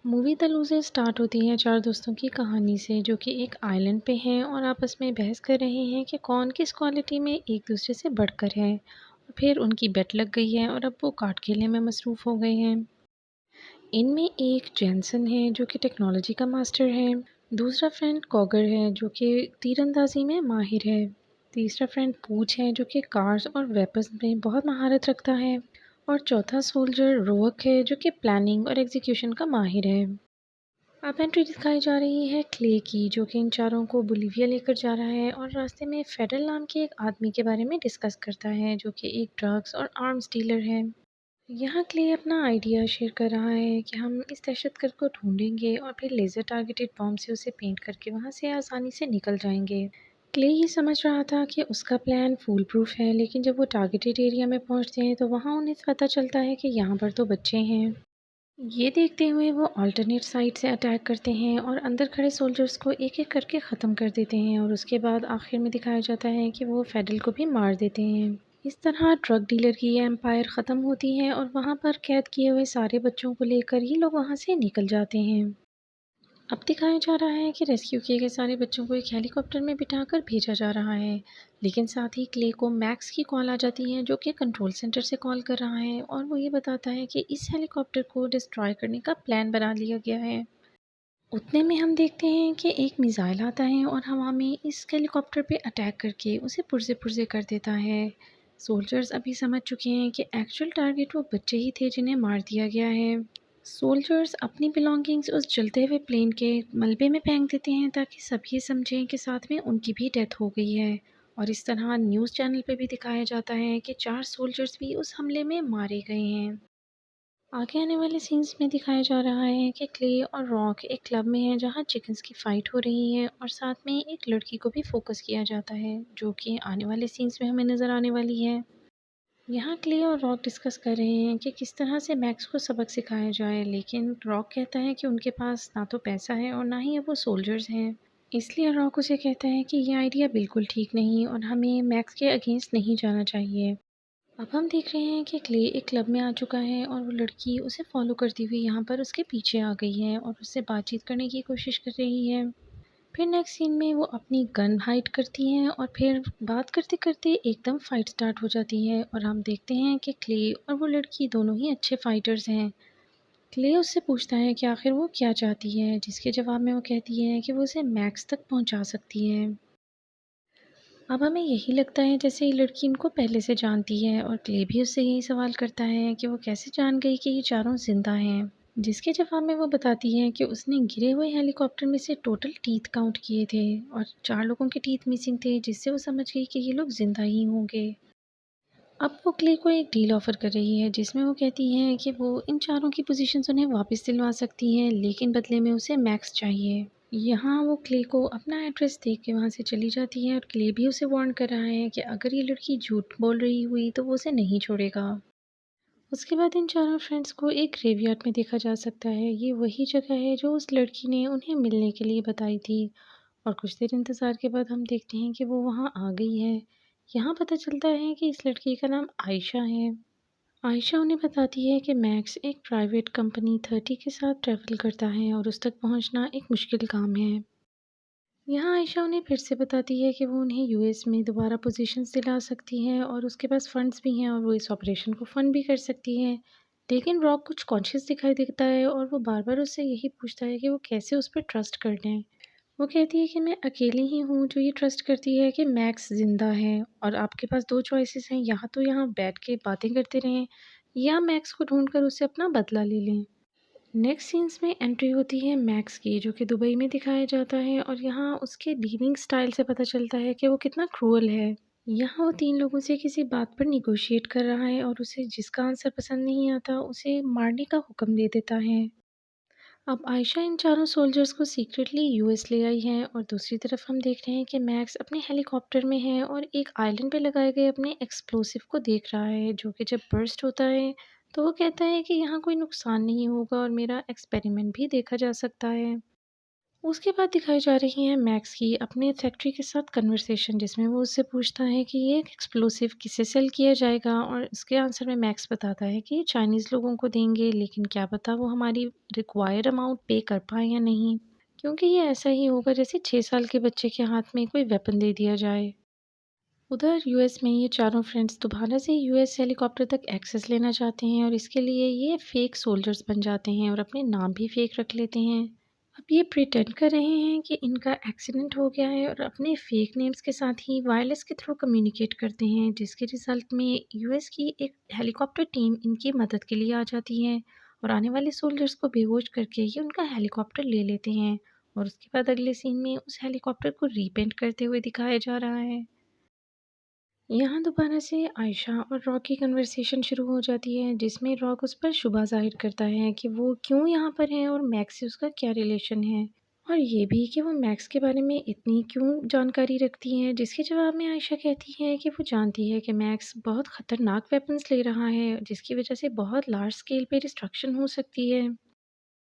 Movie the loser start होती है 4 दोस्तों की कहानी से जो कि एक आइलैंड पे हैं और आपस में बहस कर रहे हैं कि कौन किस क्वालिटी में एक दूसरे से बढ़कर है। और फिर उनकी बेट लग गई है और अब वो कार्ड खेलने में मसरूफ़ हो गए हैं। इनमें एक जेनसन है जो कि टेक्नोलॉजी का मास्टर है। दूसरा फ्रेंड कॉगर है जो कि तीरंदाजी में माहिर है। तीसरा फ्रेंड पूछ है जो कि कार्स और वेपन्स में बहुत महारत रखता है। और चौथा सोल्जर रोअक है जो कि प्लानिंग और एग्जीक्यूशन का माहिर है। अब एंट्री दिखाई जा रही है क्ले की जो कि इन चारों को बोलिविया लेकर जा रहा है और रास्ते में फेडरल नाम के एक आदमी के बारे में डिस्कस करता है जो कि एक ड्रग्स और आर्म्स डीलर है। यहाँ क्ले अपना आइडिया शेयर कर रहा है कि हम इस दहशतगर्द को ढूंढेंगे और फिर लेज़र टारगेटेड बॉम्ब से उसे पेंट करके वहाँ से आसानी से निकल जाएंगे। क्ले ये समझ रहा था कि उसका प्लान फूल प्रूफ है, लेकिन जब वो टारगेटेड एरिया में पहुँचते हैं तो वहाँ उन्हें पता चलता है कि यहाँ पर तो बच्चे हैं। ये देखते हुए वो अल्टरनेट साइड से अटैक करते हैं और अंदर खड़े सोल्जर्स को एक-एक करके ख़त्म कर देते हैं और उसके बाद आखिर में दिखाया जाता है कि वो फेडरल को भी मार देते हैं। इस तरह ड्रग डीलर की ये एम्पायर ख़त्म होती है और वहाँ पर कैद किए हुए सारे बच्चों को लेकर ये लोग वहाँ से निकल जाते हैं। अब दिखाया जा रहा है कि रेस्क्यू किए गए सारे बच्चों को एक हेलीकॉप्टर में बिठाकर भेजा जा रहा है, लेकिन साथ ही क्ले को मैक्स की कॉल आ जाती है जो कि कंट्रोल सेंटर से कॉल कर रहा है और वो ये बताता है कि इस हेलीकॉप्टर को डिस्ट्रॉय करने का प्लान बना लिया गया है। उतने में हम देखते हैं कि एक मिसाइल आता है और हवा में इस हेलीकॉप्टर पे अटैक करके उसे पुर्जे पुर्जे कर देता है। सोल्जर्स अभी समझ चुके हैं कि एक्चुअल टारगेट वो बच्चे ही थे जिन्हें मार दिया गया है। सोल्जर्स अपनी बिलोंगिंग्स उस जलते हुए प्लेन के मलबे में फेंक देते हैं ताकि सब ये समझें कि साथ में उनकी भी डेथ हो गई है। और इस तरह न्यूज़ चैनल पे भी दिखाया जाता है कि 4 सोल्जर्स भी उस हमले में मारे गए हैं। आगे आने वाले सीन्स में दिखाया जा रहा है कि क्ले और रॉक एक क्लब में है जहाँ चिकन्स की फ़ाइट हो रही है और साथ में एक लड़की को भी फोकस किया जाता है जो कि आने वाले सीन्स में हमें नज़र आने वाली है। यहाँ क्ले और रॉक डिस्कस कर रहे हैं कि किस तरह से मैक्स को सबक सिखाया जाए, लेकिन रॉक कहता है कि उनके पास ना तो पैसा है और ना ही अब वो सोल्जर्स हैं। इसलिए रॉक उसे कहता है कि ये आइडिया बिल्कुल ठीक नहीं और हमें मैक्स के अगेंस्ट नहीं जाना चाहिए। अब हम देख रहे हैं कि क्ले एक क्लब में आ चुका है और वो लड़की उसे फॉलो करती हुई यहाँ पर उसके पीछे आ गई है और उससे बातचीत करने की कोशिश कर रही है। फिर नेक्स्ट सीन में वो अपनी गन हाइड करती हैं और फिर बात करते-करते एकदम फाइट स्टार्ट हो जाती है और हम देखते हैं कि क्ले और वो लड़की दोनों ही अच्छे फाइटर्स हैं। क्ले उससे पूछता है कि आखिर वो क्या चाहती है, जिसके जवाब में वो कहती है कि वो उसे मैक्स तक पहुंचा सकती है। अब हमें यही लगता है जैसे ये लड़की इनको पहले से जानती है और क्ले भी उससे यही सवाल करता है कि वो कैसे जान गई कि ये चारों जिंदा हैं। जिसके जवाब में वो बताती है कि उसने गिरे हुए हेलीकॉप्टर में से टोटल टीथ काउंट किए थे और 4 लोगों के टीथ मिसिंग थे, जिससे वो समझ गई कि ये लोग जिंदा ही होंगे। अब वो क्ले को एक डील ऑफर कर रही है जिसमें वो कहती है कि वो इन चारों की पोजीशंस उन्हें वापस दिलवा सकती हैं, लेकिन बदले में उसे मैक्स चाहिए। यहाँ वो क्ले को अपना एड्रेस देख के वहाँ से चली जाती है और क्ले भी उसे वार्न कर रहा है कि अगर ये लड़की झूठ बोल रही हुई तो वो उसे नहीं छोड़ेगा। उसके बाद इन चारों फ्रेंड्स को एक ग्रेवयार्ड में देखा जा सकता है। ये वही जगह है जो उस लड़की ने उन्हें मिलने के लिए बताई थी और कुछ देर इंतज़ार के बाद हम देखते हैं कि वो वहाँ आ गई है। यहाँ पता चलता है कि इस लड़की का नाम आयशा है। आयशा उन्हें बताती है कि मैक्स एक प्राइवेट कंपनी 30 के साथ ट्रैवल करता है और उस तक पहुँचना एक मुश्किल काम है। यहाँ आयशा उन्हें फिर से बताती है कि वो उन्हें यूएस में दोबारा पोजीशंस दिला सकती है और उसके पास फंड्स भी हैं और वो इस ऑपरेशन को फंड भी कर सकती है। लेकिन रॉक कुछ कॉन्शियस दिखाई देता है और वो बार-बार उससे यही पूछता है कि वो कैसे उस पर ट्रस्ट कर लें। वो कहती है कि मैं अकेली ही हूँ जो ये ट्रस्ट करती है कि मैक्स ज़िंदा है और आपके पास 2 चॉइसेस हैं, या तो यहाँ बैठ के बातें करते रहें या मैक्स को ढूँढ कर उससे अपना बदला ले लें। नेक्स्ट सीन्स में एंट्री होती है मैक्स की जो कि दुबई में दिखाया जाता है और यहाँ उसके डीलिंग स्टाइल से पता चलता है कि वो कितना क्रूअल है। यहाँ वो 3 लोगों से किसी बात पर निगोशिएट कर रहा है और उसे जिसका आंसर पसंद नहीं आता उसे मारने का हुक्म दे देता है। अब आयशा इन चारों सोल्जर्स को सीक्रेटली यूएस ले आई है और दूसरी तरफ हम देख रहे हैं कि मैक्स अपने हेलीकॉप्टर में है और एक आइलैंड पे लगाए गए अपने एक्सप्लोसिव को देख रहा है जो कि जब बर्स्ट होता है तो वो कहता है कि यहाँ कोई नुकसान नहीं होगा और मेरा एक्सपेरिमेंट भी देखा जा सकता है। उसके बाद दिखाई जा रही है मैक्स की अपने फैक्ट्री के साथ कन्वर्सेशन, जिसमें वो उससे पूछता है कि ये एक एक्सप्लोसिव किसे सेल किया जाएगा, और इसके आंसर में मैक्स बताता है कि चाइनीज़ लोगों को देंगे, लेकिन क्या पता वो हमारी रिक्वायर्ड अमाउंट पे कर पाए या नहीं, क्योंकि ये ऐसा ही होगा जैसे 6 साल के बच्चे के हाथ में कोई वेपन दे दिया जाए। उधर यूएस में ये चारों फ्रेंड्स दोबारा से यूएस हेलीकॉप्टर तक एक्सेस लेना चाहते हैं, और इसके लिए ये फेक सोल्जर्स बन जाते हैं और अपने नाम भी फेक रख लेते हैं। अब ये प्रिटेंड कर रहे हैं कि इनका एक्सीडेंट हो गया है, और अपने फेक नेम्स के साथ ही वायरलेस के थ्रू कम्युनिकेट करते हैं, जिसके रिजल्ट में यूएस की एक हेलीकॉप्टर टीम इनकी मदद के लिए आ जाती है, और आने वाले सोल्जर्स को बेहोश करके ये उनका हेलीकॉप्टर ले लेते हैं। और उसके बाद अगले सीन में उस हेलीकॉप्टर को रीपेंट करते हुए दिखाया जा रहा है। यहाँ दोबारा से आयशा और रॉक की कन्वर्सेशन शुरू हो जाती है, जिसमें रॉक उस पर शुबा ज़ाहिर करता है कि वो क्यों यहाँ पर है और मैक्स से उसका क्या रिलेशन है, और ये भी कि वो मैक्स के बारे में इतनी क्यों जानकारी रखती हैं, जिसके जवाब में आयशा कहती है कि वो जानती है कि मैक्स बहुत ख़तरनाक वेपन्स ले रहा है, जिसकी वजह से बहुत लार्ज स्केल पे डिस्ट्रक्शन हो सकती है।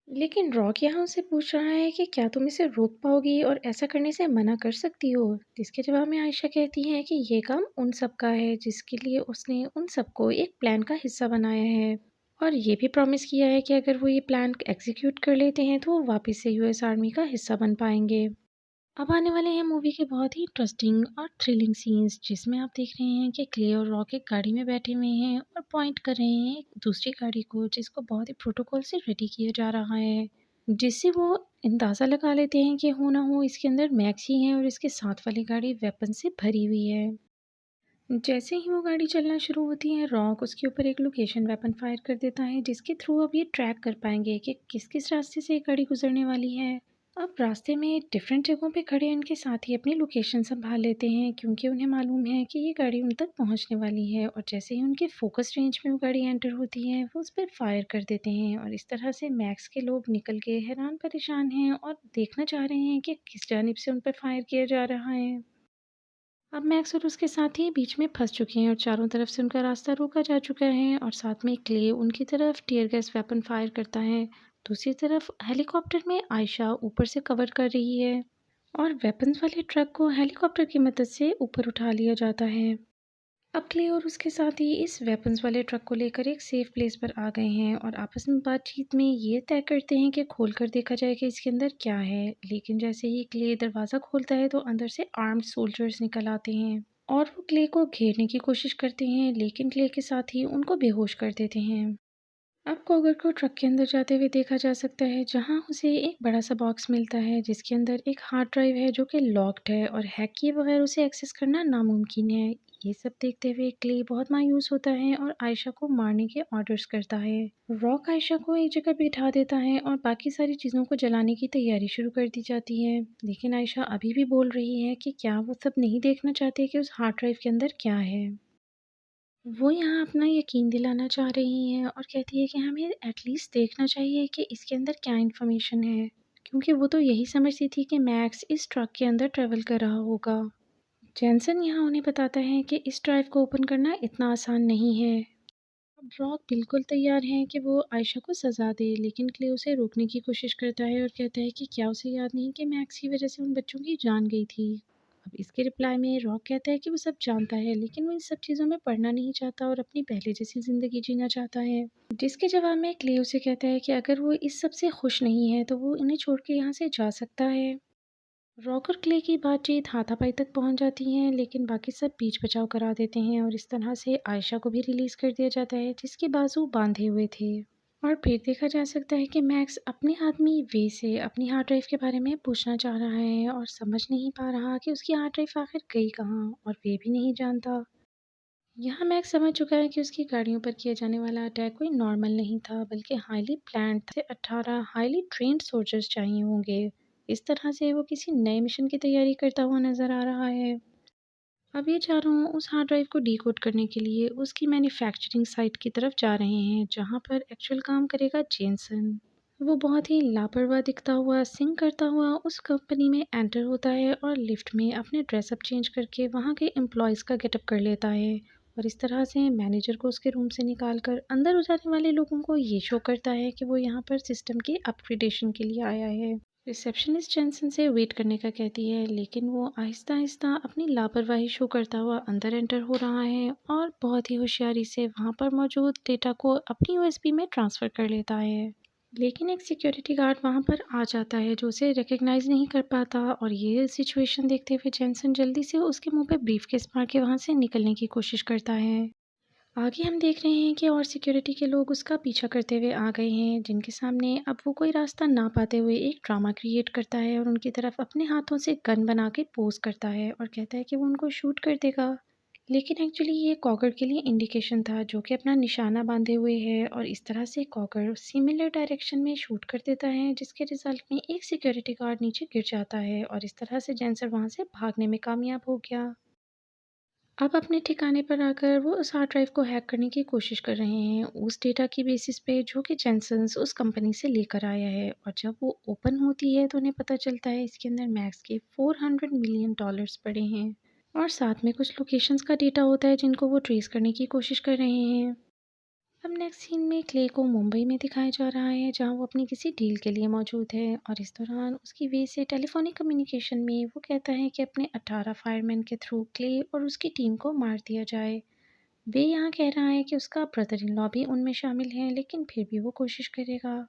लेकिन रॉक यहाँ उससे पूछ रहा है कि क्या तुम इसे रोक पाओगी और ऐसा करने से मना कर सकती हो? जिसके जवाब में आयशा कहती है कि ये काम उन सब का है जिसके लिए उसने उन सबको एक प्लान का हिस्सा बनाया है, और ये भी प्रॉमिस किया है कि अगर वो ये प्लान एग्जीक्यूट कर लेते हैं तो वो वापस से यूएस आर्मी का हिस्सा बन पाएंगे। अब आने वाले हैं मूवी के बहुत ही इंटरेस्टिंग और थ्रिलिंग सीन्स, जिसमें आप देख रहे हैं कि क्ले और रॉक एक गाड़ी में बैठे हुए हैं और पॉइंट कर रहे हैं एक दूसरी गाड़ी को, जिसको बहुत ही प्रोटोकॉल से रेडी किया जा रहा है, जिससे वो अंदाज़ा लगा लेते हैं कि हो ना हो इसके अंदर मैक्स ही है और इसके साथ वाली गाड़ी वेपन से भरी हुई है। जैसे ही वो गाड़ी चलना शुरू होती है, रॉक उसके ऊपर एक लोकेशन वेपन फायर कर देता है, जिसके थ्रू अब ये ट्रैक कर पाएंगे कि किस किस रास्ते से ये गाड़ी गुजरने वाली है। अब रास्ते में डिफरेंट जगहों पे खड़े उनके साथ ही अपनी लोकेशन संभाल लेते हैं, क्योंकि उन्हें मालूम है कि ये गाड़ी उन तक पहुंचने वाली है, और जैसे ही उनके फोकस रेंज में वो गाड़ी एंटर होती है वो उस पर फायर कर देते हैं, और इस तरह से मैक्स के लोग निकल के हैरान परेशान हैं और देखना चाह रहे हैं कि किस जानिब से उन पर फायर किया जा रहा है। अब मैक्स और उसके साथी बीच में फंस चुके हैं और चारों तरफ से उनका रास्ता रोका जा चुका है, और साथ में क्ले उनकी तरफ टीयर गैस वेपन फायर करता है। दूसरी तरफ हेलीकॉप्टर में आयशा ऊपर से कवर कर रही है, और वेपन्स वाले ट्रक को हेलीकॉप्टर की मदद से ऊपर उठा लिया जाता है। अब क्ले और उसके साथी इस वेपन्स वाले ट्रक को लेकर एक सेफ प्लेस पर आ गए हैं, और आपस में बातचीत में ये तय करते हैं कि खोलकर देखा जाए कि इसके अंदर क्या है। लेकिन जैसे ही क्ले दरवाज़ा खोलता है तो अंदर से आर्म्ड सोल्जर्स निकल आते हैं, और वो क्ले को घेरने की कोशिश करते हैं, लेकिन क्ले के साथ ही उनको बेहोश कर देते हैं। अब कॉगर को ट्रक के अंदर जाते हुए देखा जा सकता है, जहां उसे एक बड़ा सा बॉक्स मिलता है, जिसके अंदर एक हार्ड ड्राइव है जो कि लॉक्ड है, और हैक किए बगैर उसे एक्सेस करना नामुमकिन है। ये सब देखते हुए क्ले बहुत मायूस होता है और आयशा को मारने के ऑर्डर्स करता है। रॉक आयशा को एक जगह बिठा देता है और बाकी सारी चीज़ों को जलाने की तैयारी शुरू कर दी जाती है, लेकिन आयशा अभी भी बोल रही है कि क्या वो सब नहीं देखना चाहते कि उस हार्ड ड्राइव के अंदर क्या है। वो यहाँ अपना यकीन दिलाना चाह रही हैं और कहती है कि हमें एटलीस्ट देखना चाहिए कि इसके अंदर क्या इन्फॉर्मेशन है, क्योंकि वो तो यही समझती थी कि मैक्स इस ट्रक के अंदर ट्रैवल कर रहा होगा। जैनसन यहाँ उन्हें बताता है कि इस ड्राइव को ओपन करना इतना आसान नहीं है। अब रॉक बिल्कुल तैयार है कि वो आयशा को सज़ा दे, लेकिन क्ले उसे रोकने की कोशिश करता है और कहता है कि क्या उसे याद नहीं कि मैक्स की वजह से उन बच्चों की जान गई थी। अब इसके रिप्लाई में रॉक कहता है कि वो सब जानता है, लेकिन वो इन सब चीज़ों में पढ़ना नहीं चाहता और अपनी पहले जैसी ज़िंदगी जीना चाहता है। जिसके जवाब में क्ले उसे कहता है कि अगर वो इस सब से खुश नहीं है तो वो इन्हें छोड़ के यहाँ से जा सकता है। रॉक और क्ले की बातचीत हाथापाई तक पहुंच जाती है, लेकिन बाकी सब बीच बचाव करा देते हैं, और इस तरह से आयशा को भी रिलीज़ कर दिया जाता है, जिसके बाजू बांधे हुए थे। और फिर देखा जा सकता है कि मैक्स अपने आदमी वे से अपनी हार्ड ड्राइव के बारे में पूछना चाह रहा है, और समझ नहीं पा रहा कि उसकी हार्ड ड्राइव आखिर गई कहाँ, और वे भी नहीं जानता। यहाँ मैक्स समझ चुका है कि उसकी गाड़ियों पर किया जाने वाला अटैक कोई नॉर्मल नहीं था, बल्कि हाईली प्लान्ड से 18 हाईली ट्रेन्ड सोल्जर्स चाहिए होंगे। इस तरह से वो किसी नए मिशन की तैयारी करता हुआ नजर आ रहा है। अब ये चारों उस हार्ड ड्राइव को डीकोड करने के लिए उसकी मैन्युफैक्चरिंग साइट की तरफ जा रहे हैं, जहाँ पर एक्चुअल काम करेगा जेनसन। वो बहुत ही लापरवाह दिखता हुआ सिंग करता हुआ उस कंपनी में एंटर होता है, और लिफ्ट में अपने ड्रेसअप चेंज करके वहाँ के एम्प्लॉयज़ का गेटअप कर लेता है, और इस तरह से मैनेजर को उसके रूम से निकाल कर अंदर हो जाने वाले लोगों को ये शो करता है कि वो यहाँ पर सिस्टम की अपग्रेडेशन के लिए आया है। रिसेप्शनिस्ट जेनसन से वेट करने का कहती है, लेकिन वो आहिस्ता-आहिस्ता अपनी लापरवाही शो करता हुआ अंदर एंटर हो रहा है और बहुत ही होशियारी से वहाँ पर मौजूद डेटा को अपनी यूएसबी में ट्रांसफ़र कर लेता है। लेकिन एक सिक्योरिटी गार्ड वहाँ पर आ जाता है जो उसे रिकॉग्नाइज़ नहीं कर पाता और ये सिचुएशन देखते हुए जेनसन जल्दी से उसके मुंह पे ब्रीफकेस मार के वहाँ से निकलने की कोशिश करता है। आगे हम देख रहे हैं कि और सिक्योरिटी के लोग उसका पीछा करते हुए आ गए हैं, जिनके सामने अब वो कोई रास्ता ना पाते हुए एक ड्रामा क्रिएट करता है और उनकी तरफ अपने हाथों से गन बना के पोज़ करता है और कहता है कि वो उनको शूट कर देगा। लेकिन एक्चुअली ये कॉकर के लिए इंडिकेशन था, जो कि अपना निशाना बांधे हुए है और इस तरह से कॉकर सिमिलर डायरेक्शन में शूट कर देता है, जिसके रिजल्ट में एक सिक्योरिटी गार्ड नीचे गिर जाता है और इस तरह से जेंसर वहाँ से भागने में कामयाब हो गया। अब अपने ठिकाने पर आकर वो उस हार्ड ड्राइव को हैक करने की कोशिश कर रहे हैं, उस डेटा की बेसिस पे जो कि जेनसन्स उस कंपनी से लेकर आया है। और जब वो ओपन होती है तो उन्हें पता चलता है इसके अंदर मैक्स के $400 मिलियन पड़े हैं और साथ में कुछ लोकेशंस का डेटा होता है जिनको वो ट्रेस करने की कोशिश कर रहे हैं। अब नेक्स्ट सीन में क्ले को मुंबई में दिखाया जा रहा है, जहां वो अपनी किसी डील के लिए मौजूद है और इस दौरान उसकी वे से टेलीफोनिक कम्युनिकेशन में वो कहता है कि अपने 18 फायरमैन के थ्रू क्ले और उसकी टीम को मार दिया जाए। वे यहाँ कह रहा है कि उसका ब्रदर इन लॉ भी उनमें शामिल है, लेकिन फिर भी वो कोशिश करेगा।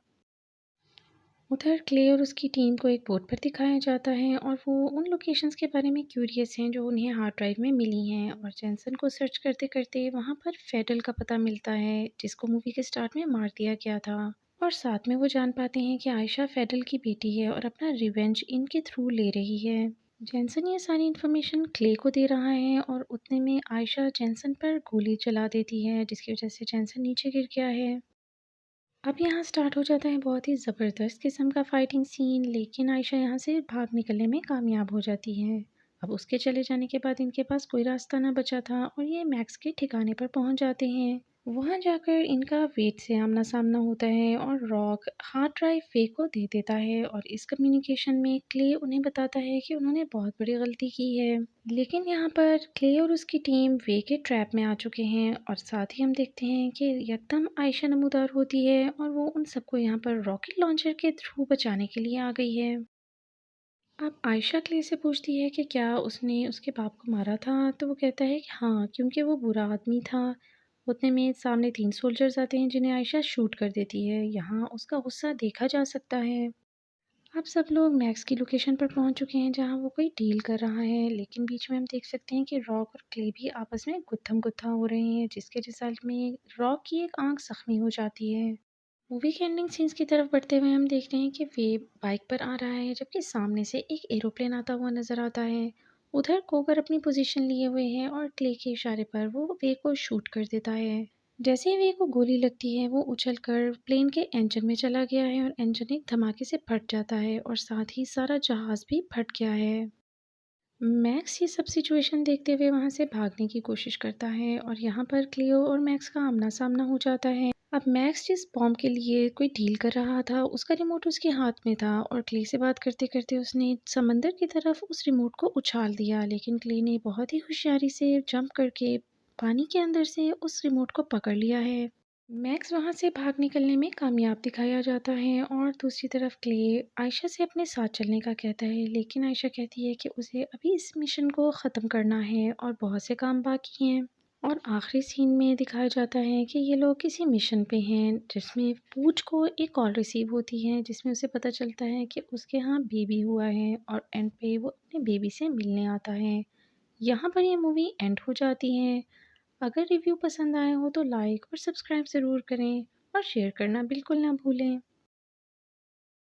उधर क्ले और उसकी टीम को एक बोट पर दिखाया जाता है और वो उन लोकेशंस के बारे में क्यूरियस हैं जो उन्हें हार्ड ड्राइव में मिली हैं और जेंसन को सर्च करते करते वहाँ पर फेडल का पता मिलता है, जिसको मूवी के स्टार्ट में मार दिया गया था। और साथ में वो जान पाते हैं कि आयशा फेडल की बेटी है और अपना रिवेंज इनके थ्रू ले रही है। जेंसन ये सारी इन्फॉर्मेशन क्ले को दे रहा है और उतने में आयशा जेंसन पर गोली चला देती है, जिसकी वजह से जेंसन नीचे गिर गया है। अब यहाँ स्टार्ट हो जाता है बहुत ही ज़बरदस्त किस्म का फाइटिंग सीन, लेकिन आयशा यहाँ से भाग निकलने में कामयाब हो जाती है। अब उसके चले जाने के बाद इनके पास कोई रास्ता ना बचा था और ये मैक्स के ठिकाने पर पहुँच जाते हैं। वहाँ जाकर इनका वेट से आमना-सामना होता है और रॉक हार्ड ड्राइव वे को दे देता है और इस कम्युनिकेशन में क्ले उन्हें बताता है कि उन्होंने बहुत बड़ी गलती की है। लेकिन यहाँ पर क्ले और उसकी टीम वे के ट्रैप में आ चुके हैं और साथ ही हम देखते हैं कि यकदम आयशा नमूदार होती है और वो उन सबको यहाँ पर रॉकेट लॉन्चर के थ्रू बचाने के लिए आ गई है। अब आयशा क्ले से पूछती है कि क्या उसने उसके बाप को मारा था, तो वो कहता है कि हाँ, क्योंकि वो बुरा आदमी था। उतने में सामने 3 सोल्जर्स आते हैं जिन्हें आयशा शूट कर देती है। यहाँ उसका गुस्सा देखा जा सकता है। अब सब लोग मैक्स की लोकेशन पर पहुंच चुके हैं जहां वो कोई डील कर रहा है, लेकिन बीच में हम देख सकते हैं कि रॉक और क्ले भी आपस में गुत्थम-गुत्था हो रहे हैं, जिसके रिजल्ट में रॉक की एक आंख जख्मी हो जाती है। मूवी के एंडिंग सीन्स की तरफ बढ़ते हुए हम देख रहे हैं कि वे बाइक पर आ रहा है, जबकि सामने से एक एरोप्लेन आता हुआ नजर आता है। उधर कोकर अपनी पोजीशन लिए हुए हैं और क्ले के इशारे पर वो वे को शूट कर देता है। जैसे ही वे को गोली लगती है वो उछलकर प्लेन के इंजन में चला गया है और इंजन एक धमाके से फट जाता है और साथ ही सारा जहाज भी फट गया है। मैक्स ये सब सिचुएशन देखते हुए वहाँ से भागने की कोशिश करता है और यहाँ पर क्लियो और मैक्स का आमना-सामना हो जाता है। अब मैक्स जिस बॉम्ब के लिए कोई डील कर रहा था, उसका रिमोट उसके हाथ में था और क्ले से बात करते-करते उसने समंदर की तरफ उस रिमोट को उछाल दिया, लेकिन क्ले ने बहुत ही होशियारी से जंप करके पानी के अंदर से उस रिमोट को पकड़ लिया है। मैक्स वहाँ से भाग निकलने में कामयाब दिखाया जाता है और दूसरी तरफ क्ले आयशा से अपने साथ चलने का कहता है, लेकिन आयशा कहती है कि उसे अभी इस मिशन को ख़त्म करना है और बहुत से काम बाकी हैं। और आखिरी सीन में दिखाया जाता है कि ये लोग किसी मिशन पे हैं, जिसमें पूछ को एक कॉल रिसीव होती है जिसमें उसे पता चलता है कि उसके यहाँ बेबी हुआ है और एंड पे वो अपने बेबी से मिलने आता है। यहाँ पर ये मूवी एंड हो जाती है। अगर रिव्यू पसंद आया हो तो लाइक और सब्सक्राइब ज़रूर करें और शेयर करना बिल्कुल ना भूलें।